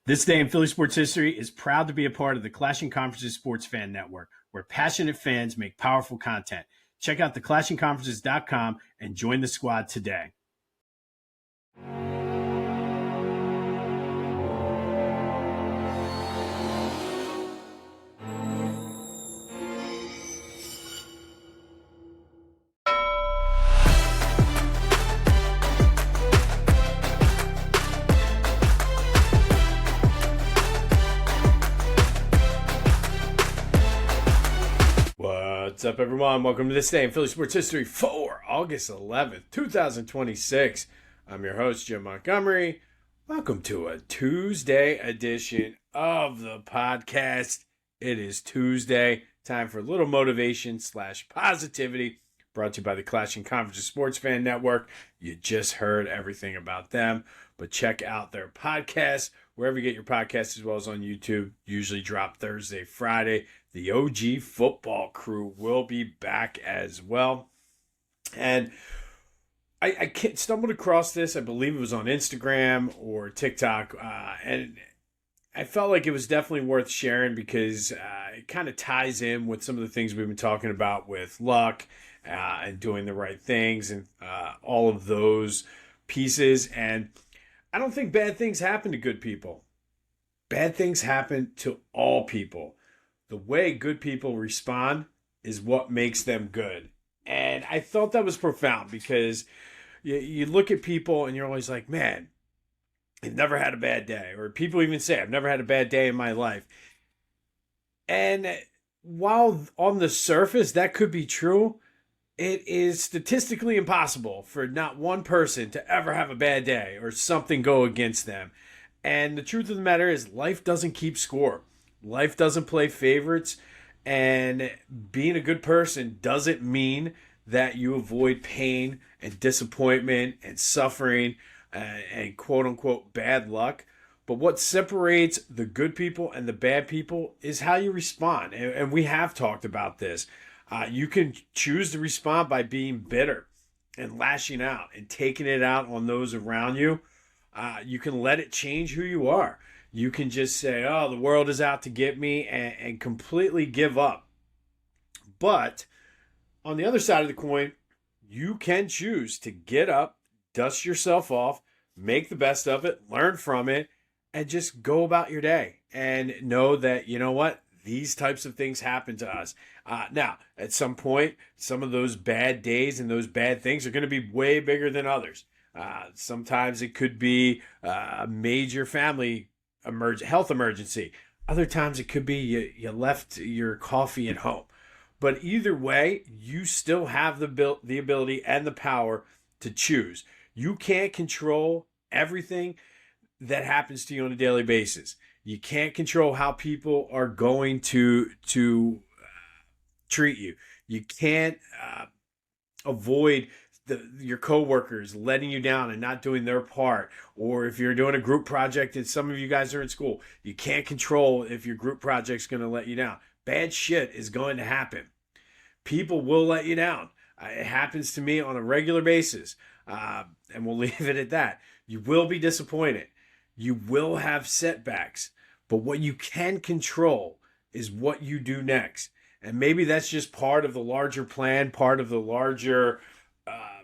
This day in Philly sports history is proud to be a part of the Clashing Conferences Sports Fan Network, where passionate fans make powerful content. Check out theclashingconferences.com and join the squad today. What's up, everyone? Welcome to This Day in Philly Sports History for August 11th, 2026. I'm your host, Jim Montgomery. Welcome to a Tuesday edition of the podcast. It is Tuesday, time for a little motivation / positivity, brought to you by the Clashing Conferences Sports Fan Network. You just heard everything about them, but check out their podcast wherever you get your podcasts, as well as on YouTube. Usually drop Thursday, Friday. The OG football crew will be back as well. And I stumbled across this. I believe it was on Instagram or TikTok. And I felt like it was definitely worth sharing because it kind of ties in with some of the things we've been talking about with luck and doing the right things and all of those pieces. And I don't think bad things happen to good people. Bad things happen to all people. The way good people respond is what makes them good. And I thought that was profound because you look at people and you're always like, man, I've never had a bad day. Or people even say, I've never had a bad day in my life. And while on the surface that could be true, it is statistically impossible for not one person to ever have a bad day or something go against them. And the truth of the matter is life doesn't keep score. Life doesn't play favorites, and being a good person doesn't mean that you avoid pain and disappointment and suffering and quote-unquote bad luck. But what separates the good people and the bad people is how you respond, and we have talked about this. You can choose to respond by being bitter and lashing out and taking it out on those around you. You can let it change who you are. You can just say, oh, the world is out to get me and completely give up. But on the other side of the coin, you can choose to get up, dust yourself off, make the best of it, learn from it, and just go about your day and know that, you know what, these types of things happen to us. Now, at some point, some of those bad days and those bad things are going to be way bigger than others. Sometimes it could be a major family health emergency. Other times it could be you left your coffee at home. But either way, you still have the ability and the power to choose. You can't control everything that happens to you on a daily basis. You can't control how people are going to treat you. You can't avoid your coworkers letting you down and not doing their part. Or if you're doing a group project and some of you guys are in school, you can't control if your group project's going to let you down. Bad shit is going to happen. People will let you down. It happens to me on a regular basis. And we'll leave it at that. You will be disappointed. You will have setbacks. But what you can control is what you do next. And maybe that's just part of the larger plan, part of the larger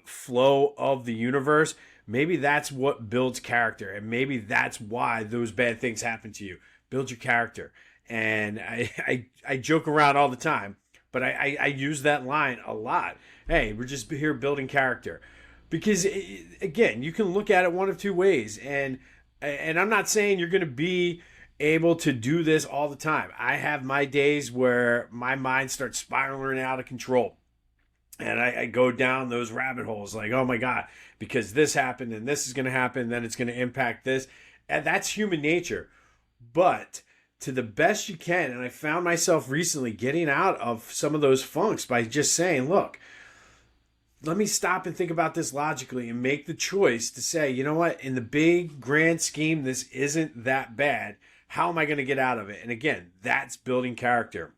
flow of the universe. Maybe that's what builds character, and maybe that's why those bad things happen to you. Build your character. And I joke around all the time, but I use that line a lot. Hey, we're just here building character. Because, again, you can look at it one of two ways. And I'm not saying you're going to be able to do this all the time. I have my days where my mind starts spiraling out of control. And I go down those rabbit holes like, oh my God, because this happened and this is going to happen, then it's going to impact this. And that's human nature. But to the best you can, and I found myself recently getting out of some of those funks by just saying, look, let me stop and think about this logically and make the choice to say, you know what, in the big grand scheme, this isn't that bad. How am I going to get out of it? And again, that's building character.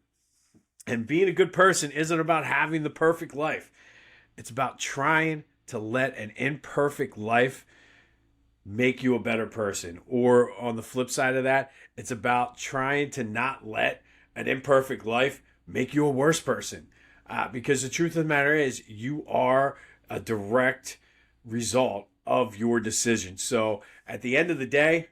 And being a good person isn't about having the perfect life. It's about trying to let an imperfect life make you a better person. Or on the flip side of that, it's about trying to not let an imperfect life make you a worse person. Because the truth of the matter is, you are a direct result of your decision. So at the end of the day,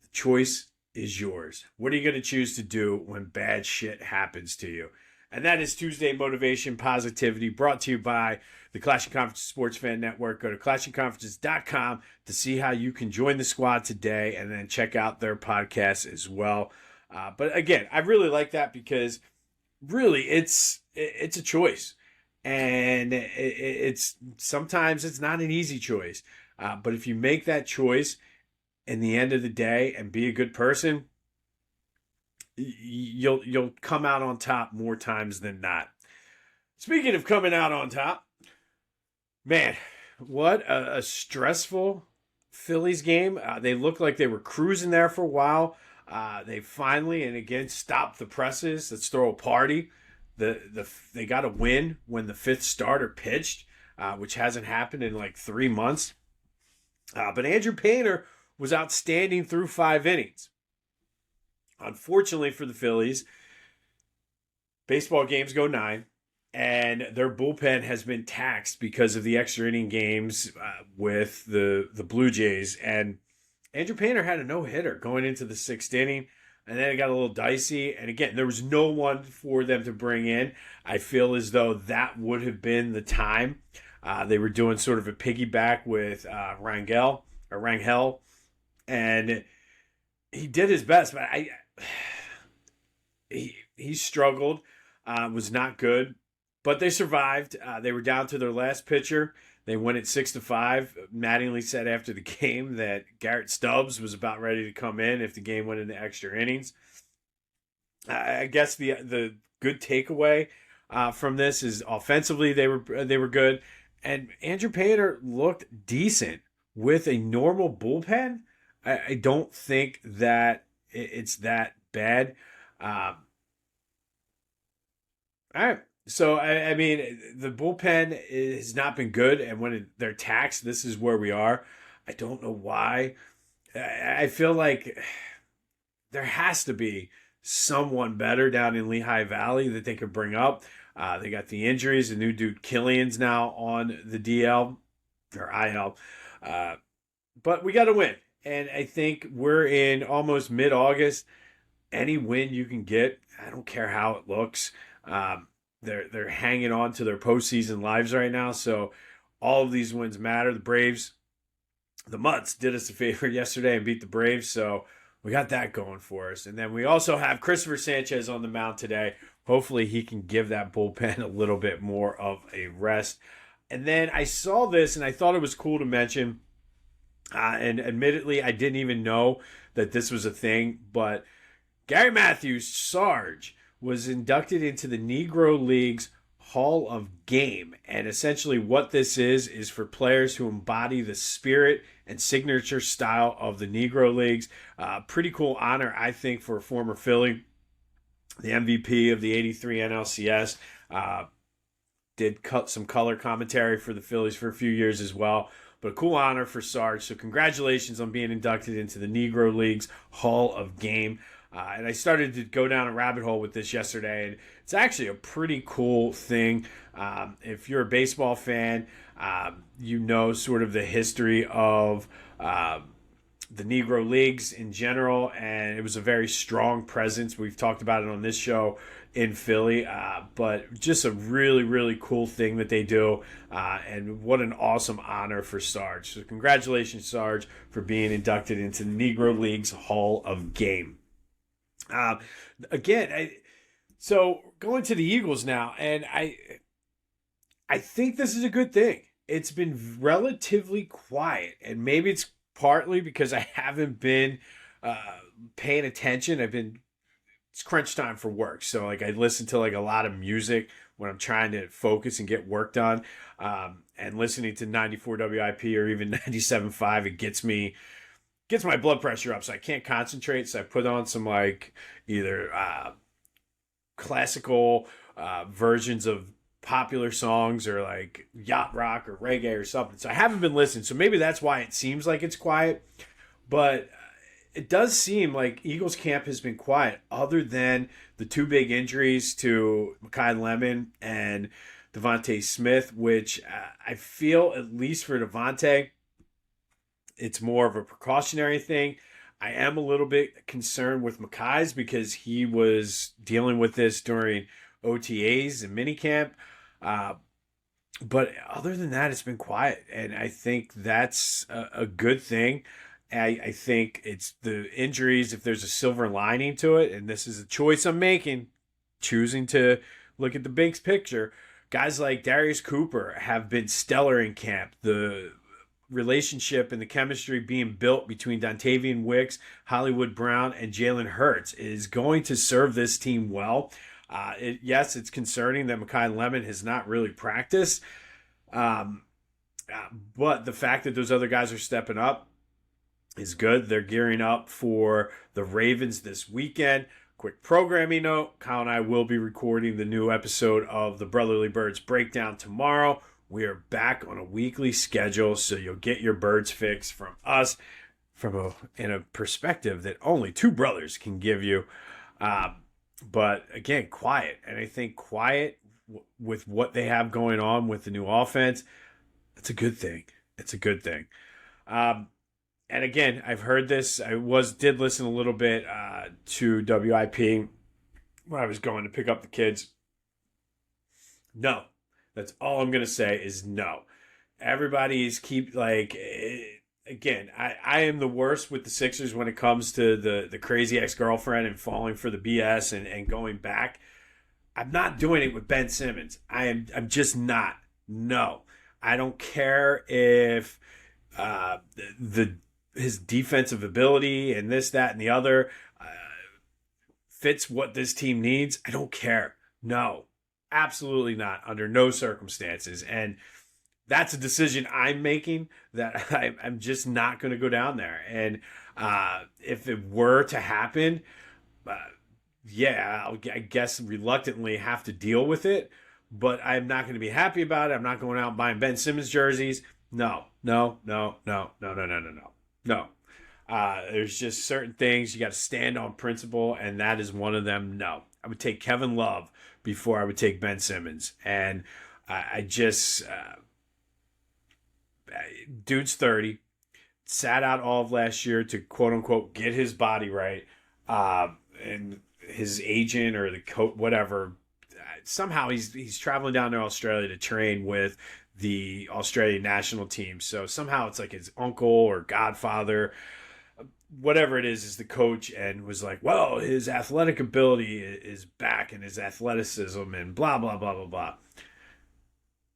the choice is yours. What are you going to choose to do when bad shit happens to you? And that is Tuesday Motivation Positivity, brought to you by the Clashing Conferences Sports Fan Network. Go to clashingconferences.com to see how you can join the squad today, and then check out their podcast as well. But again, I really like that because really it's a choice, and it's sometimes it's not an easy choice. But if you make that choice in the end of the day and be a good person, you'll come out on top more times than not. Speaking of coming out on top, man, what a stressful Phillies game. They looked like they were cruising there for a while. They finally, and again, stopped the presses. Let's throw a party. They got a win when the fifth starter pitched, which hasn't happened in like 3 months. But Andrew Painter was outstanding through 5 innings. Unfortunately for the Phillies, baseball games go 9, and their bullpen has been taxed because of the extra inning games with the Blue Jays. And Andrew Painter had a no-hitter going into the 6th inning, and then it got a little dicey. And again, there was no one for them to bring in. I feel as though that would have been the time. They were doing sort of a piggyback with Rangel, and he did his best, but he struggled, was not good, but they survived. They were down to their last pitcher. They went at 6-5. Mattingly said after the game that Garrett Stubbs was about ready to come in if the game went into extra innings. I guess the good takeaway from this is offensively they were good, and Andrew Painter looked decent with a normal bullpen. I don't think that it's that bad. All right. So, I mean, the bullpen has not been good, and when they're taxed, this is where we are. I don't know why. I feel like there has to be someone better down in Lehigh Valley that they could bring up. They got the injuries. The new dude, Killian's now on the DL, or IL. But we got to win. And I think we're in almost mid-August. Any win you can get, I don't care how it looks. They're hanging on to their postseason lives right now, so all of these wins matter. The Braves, the Mutts did us a favor yesterday and beat the Braves, so we got that going for us. And then we also have Christopher Sanchez on the mound today. Hopefully he can give that bullpen a little bit more of a rest. And then I saw this, and I thought it was cool to mention, and admittedly, I didn't even know that this was a thing, but Gary Matthews, Sarge, was inducted into the Negro League's Hall of Game. And essentially what this is for players who embody the spirit and signature style of the Negro Leagues. Pretty cool honor, I think, for a former Philly, the MVP of the 83 NLCS. Did cut some color commentary for the Phillies for a few years as well. But a cool honor for Sarge. So congratulations on being inducted into the Negro League's Hall of Game. And I started to go down a rabbit hole with this yesterday, and it's actually a pretty cool thing. If you're a baseball fan, you know sort of the history of the Negro Leagues in general, and it was a very strong presence. We've talked about it on this show in Philly, but just a really, really cool thing that they do, and what an awesome honor for Sarge. So congratulations, Sarge, for being inducted into the Negro League's Hall of Game. So going to the Eagles now, and I think this is a good thing. It's been relatively quiet, and maybe it's partly because I haven't been paying attention. It's crunch time for work, so like I listen to like a lot of music when I'm trying to focus and get work done, and listening to 94 WIP or even 97.5, it gets my blood pressure up, so I can't concentrate. So I put on some like either classical versions of popular songs or like yacht rock or reggae or something. So I haven't been listening. So maybe that's why it seems like it's quiet. But it does seem like Eagles camp has been quiet other than the two big injuries to Mekhi Lemon and Devontae Smith, which I feel, at least for Devontae, it's more of a precautionary thing. I am a little bit concerned with Mekhi's because he was dealing with this during OTAs and minicamp. But other than that, it's been quiet. And I think that's a good thing. I think it's the injuries, if there's a silver lining to it, and this is a choice I'm making, choosing to look at the big picture. Guys like Darius Cooper have been stellar in camp. The relationship and the chemistry being built between Dontavian Wicks, Hollywood Brown, and Jalen Hurts is going to serve this team well. Yes, it's concerning that Mekhi Lemon has not really practiced, but the fact that those other guys are stepping up is good. They're gearing up for the Ravens this weekend. Quick programming note, Kyle and I will be recording the new episode of the Brotherly Birds Breakdown tomorrow. We are back on a weekly schedule, so you'll get your Birds fix from us in a perspective that only two brothers can give you. But again, quiet. And I think quiet with what they have going on with the new offense, it's a good thing. It's a good thing. And again, I've heard this. I did listen a little bit to WIP when I was going to pick up the kids. No. That's all I'm going to say is no. Everybody's again, I am the worst with the Sixers when it comes to the crazy ex-girlfriend and falling for the BS and going back. I'm not doing it with Ben Simmons. I'm just not. No. I don't care if his defensive ability and this, that, and the other fits what this team needs. I don't care. No, absolutely not, under no circumstances. And that's a decision I'm making, that I'm just not going to go down there. And if it were to happen, I guess reluctantly have to deal with it. But I'm not going to be happy about it. I'm not going out and buying Ben Simmons jerseys. No. There's just certain things you got to stand on principle, and that is one of them. No, I would take Kevin Love before I would take Ben Simmons. And dude's 30, sat out all of last year to quote unquote get his body right. And his agent or the coach, whatever, somehow he's traveling down to Australia to train with the Australian national team. So somehow it's like his uncle or godfather, whatever it is the coach, and was like, well, his athletic ability is back and his athleticism and blah, blah, blah, blah, blah.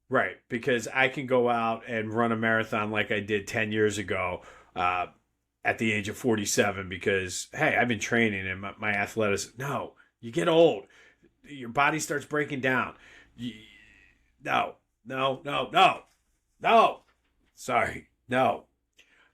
Right, because I can go out and run a marathon like I did 10 years ago at the age of 47 because, hey, I've been training and my athleticism. No, you get old. Your body starts breaking down. No. Sorry, no.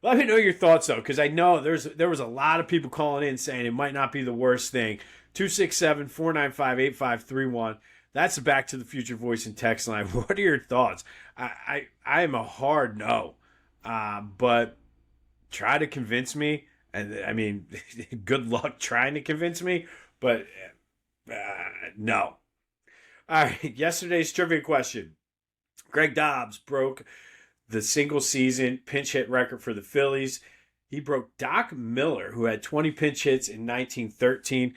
Let me know your thoughts, though, because I know there was a lot of people calling in saying it might not be the worst thing. 267-495-8531. That's the Back to the Future voice and text line. What are your thoughts? I am a hard no, but try to convince me. And I mean, good luck trying to convince me, but no. All right, yesterday's trivia question. Greg Dobbs broke the single season pinch hit record for the Phillies. He broke Doc Miller, who had 20 pinch hits in 1913.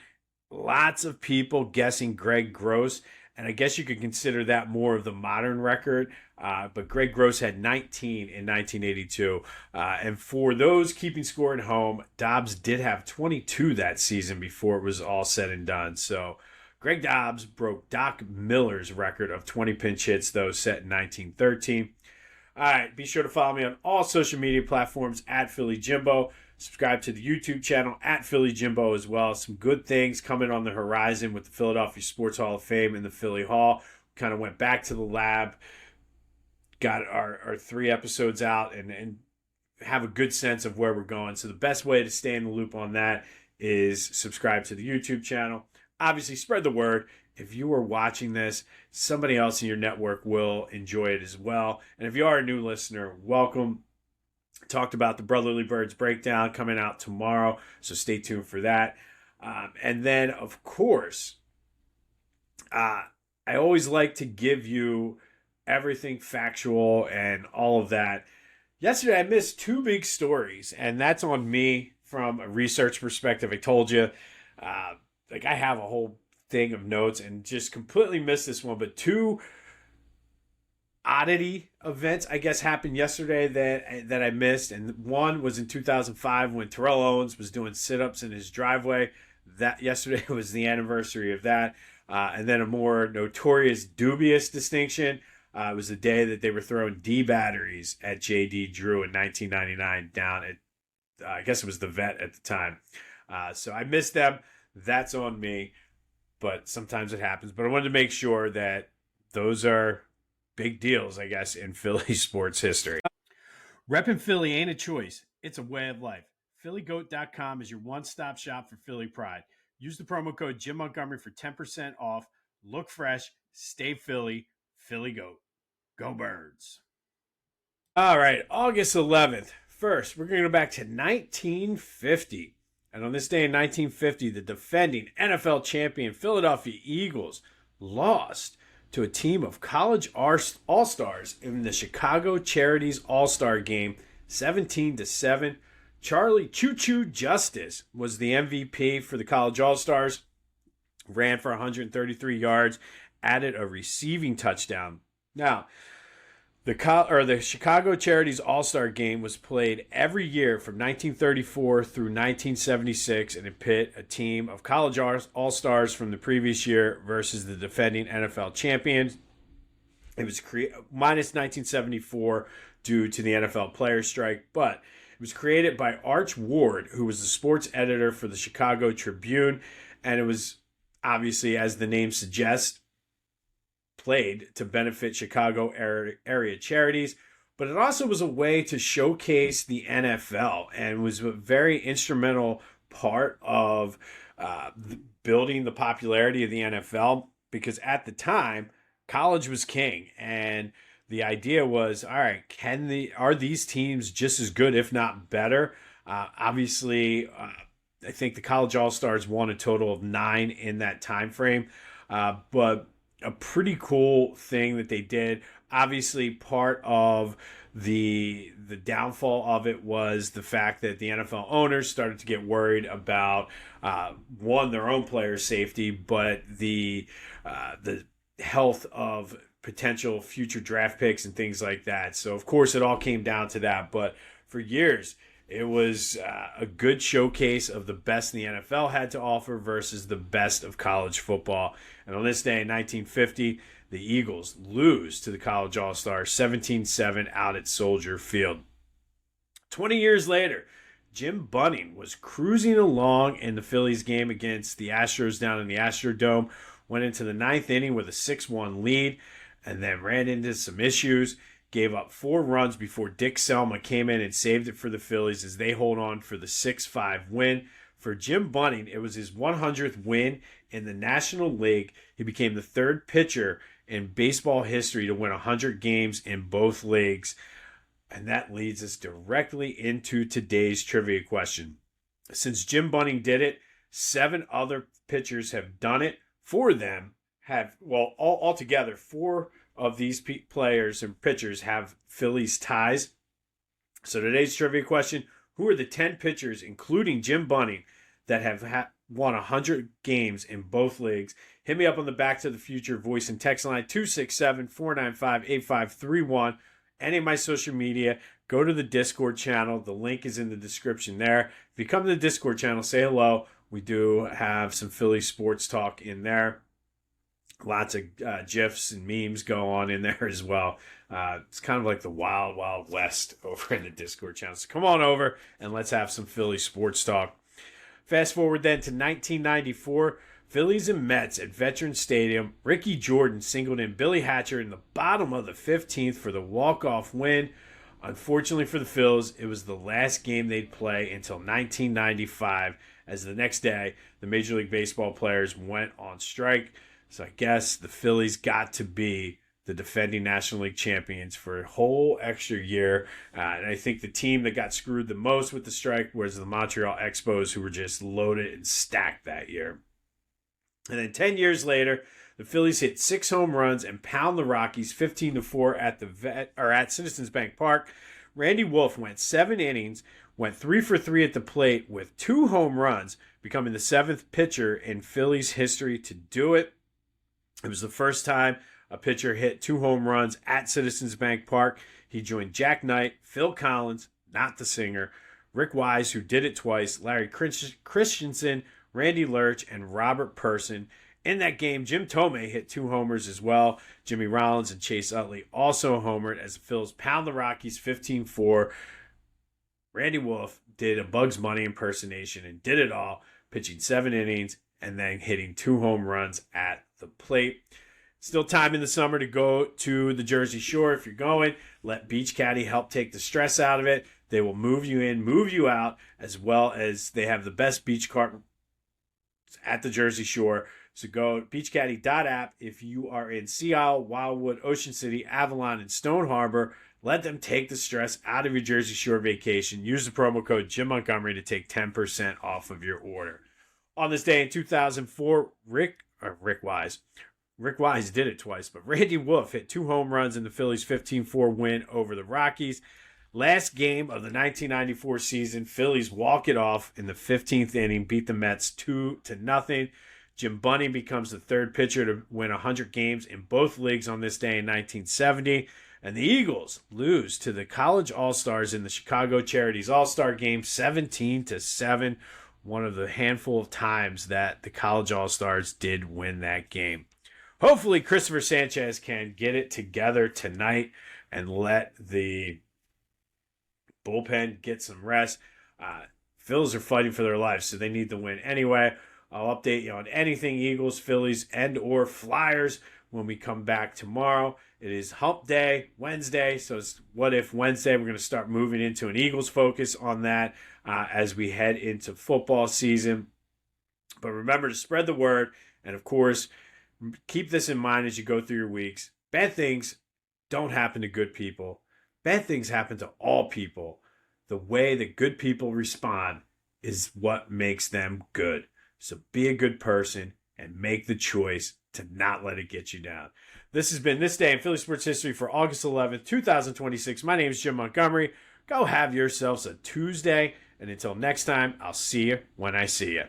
Lots of people guessing Greg Gross, and I guess you could consider that more of the modern record. But Greg Gross had 19 in 1982. And for those keeping score at home, Dobbs did have 22 that season before it was all said and done. So Greg Dobbs broke Doc Miller's record of 20 pinch hits, though, set in 1913. All right, be sure to follow me on all social media platforms at Philly Jimbo. Subscribe to the YouTube channel at Philly Jimbo as well. Some good things coming on the horizon with the Philadelphia Sports Hall of Fame and the Philly Hall. Kind of went back to the lab, got our 3 episodes out, and have a good sense of where we're going. So the best way to stay in the loop on that is subscribe to the YouTube channel. obviously spread the word. If you are watching this, somebody else in your network will enjoy it as well. And if you are a new listener, welcome. Talked about the Brotherly Birds breakdown coming out tomorrow, so stay tuned for that. And then, of course, I always like to give you everything factual and all of that. Yesterday, I missed two big stories, and that's on me from a research perspective. I told you, I have a whole thing of notes and just completely missed this one, but two oddity events, I guess, happened yesterday that I missed. And one was in 2005 when Terrell Owens was doing sit-ups in his driveway. That yesterday was the anniversary of that. And then a more notorious, dubious distinction was the day that they were throwing D batteries at J.D. Drew in 1999 down at, I guess it was the Vet at the time. So I missed them. That's on me. But sometimes it happens. But I wanted to make sure that those are big deals, I guess, in Philly sports history. Reppin' Philly ain't a choice. It's a way of life. PhillyGoat.com is your one-stop shop for Philly pride. Use the promo code Jim Montgomery for 10% off. Look fresh. Stay Philly. Philly Goat. Go Birds. All right, August 11th. First, we're going to go back to 1950. And on this day in 1950, the defending NFL champion Philadelphia Eagles lost to a team of college all-stars in the Chicago Charities All-Star Game, 17-7. Charlie Choo-Choo Justice was the MVP for the college all-stars, ran for 133 yards, added a receiving touchdown. Now, the Chicago Charities All-Star Game was played every year from 1934 through 1976, and it pit a team of college all-stars from the previous year versus the defending NFL champions. It was minus 1974 due to the NFL players' strike, but it was created by Arch Ward, who was the sports editor for the Chicago Tribune, and it was obviously, as the name suggests, played to benefit Chicago area charities, but it also was a way to showcase the NFL and was a very instrumental part of building the popularity of the NFL, because at the time, college was king, and the idea was, all right, are these teams just as good, if not better? Obviously, I think the college all-stars won a total of 9 in that time frame, but a pretty cool thing that they did. Obviously, part of the downfall of it was the fact that the NFL owners started to get worried about their own players' safety, but the health of potential future draft picks and things like that. So, of course, it all came down to that. But for years, it was a good showcase of the best the NFL had to offer versus the best of college football. And on this day in 1950, the Eagles lose to the college all-stars 17-7 out at Soldier Field. 20 years later, Jim Bunning was cruising along in the Phillies game against the Astros down in the Astrodome, went into the ninth inning with a 6-1 lead, and then ran into some issues. Gave up 4 runs before Dick Selma came in and saved it for the Phillies as they hold on for the 6-5 win. For Jim Bunning, it was his 100th win in the National League. He became the 3rd pitcher in baseball history to win 100 games in both leagues. And that leads us directly into today's trivia question. Since Jim Bunning did it, 7 other pitchers have done it. 4 of them have, altogether, 4 of these players and pitchers have Phillies ties. So today's trivia question, who are the 10 pitchers, including Jim Bunning, that have won 100 games in both leagues? Hit me up on the Back to the Future voice and text line 267-495-8531. Any of my social media, go to the Discord channel. The link is in the description there. If you come to the Discord channel, say hello. We do have some Philly sports talk in there. Lots of GIFs and memes go on in there as well. It's kind of like the wild, wild west over in the Discord channel. So come on over and let's have some Philly sports talk. Fast forward then to 1994. Phillies and Mets at Veterans Stadium. Ricky Jordan singled in Billy Hatcher in the bottom of the 15th for the walk-off win. Unfortunately for the Phils, it was the last game they'd play until 1995 as the next day the Major League Baseball players went on strike. So I guess the Phillies got to be the defending National League champions for a whole extra year. And I think the team that got screwed the most with the strike was the Montreal Expos, who were just loaded and stacked that year. And then 10 years later, the Phillies hit 6 home runs and pound the Rockies 15-4 at Citizens Bank Park. Randy Wolf went 7 innings, went 3 for 3 at the plate with 2 home runs, becoming the 7th pitcher in Phillies history to do it. It was the first time a pitcher hit 2 home runs at Citizens Bank Park. He joined Jack Knight, Phil Collins, not the singer, Rick Wise, who did it twice, Larry Christensen, Randy Lurch, and Robert Person. In that game, Jim Thome hit 2 homers as well. Jimmy Rollins and Chase Utley also homered as the Phils pound the Rockies 15-4. Randy Wolf did a Bugs Bunny impersonation and did it all, pitching 7 innings and then hitting 2 home runs at the plate. Still time in the summer to go to the Jersey Shore. If you're going, let Beach Caddy help take the stress out of it. They will move you in, move you out, as well as they have the best beach cart at the Jersey Shore. So go to beachcaddy.app if you are in Sea Isle, Wildwood, Ocean City, Avalon, and Stone Harbor. Let them take the stress out of your Jersey Shore vacation. Use the promo code Jim Montgomery to take 10% off of your order. On this day in 2004, Rick Wise did it twice, but Randy Wolf hit 2 home runs in the Phillies' 15-4 win over the Rockies. Last game of the 1994 season, Phillies walk it off in the 15th inning, beat the Mets 2-0. Jim Bunning becomes the 3rd pitcher to win 100 games in both leagues on this day in 1970. And the Eagles lose to the College All-Stars in the Chicago Charities All-Star Game 17-7, one of the handful of times that the College All-Stars did win that game. Hopefully, Christopher Sanchez can get it together tonight and let the bullpen get some rest. Phillies are fighting for their lives, so they need to win anyway. I'll update you on anything Eagles, Phillies, and or Flyers when we come back tomorrow. It is Hump Day, Wednesday, so it's What If Wednesday. We're going to start moving into an Eagles focus on that as we head into football season. But remember to spread the word, and of course, keep this in mind as you go through your weeks. Bad things don't happen to good people. Bad things happen to all people. The way that good people respond is what makes them good. So be a good person and make the choice to not let it get you down. This has been This Day in Philly Sports History for August 11th, 2026. My name is Jim Montgomery. Go have yourselves a Tuesday. And until next time, I'll see you when I see you.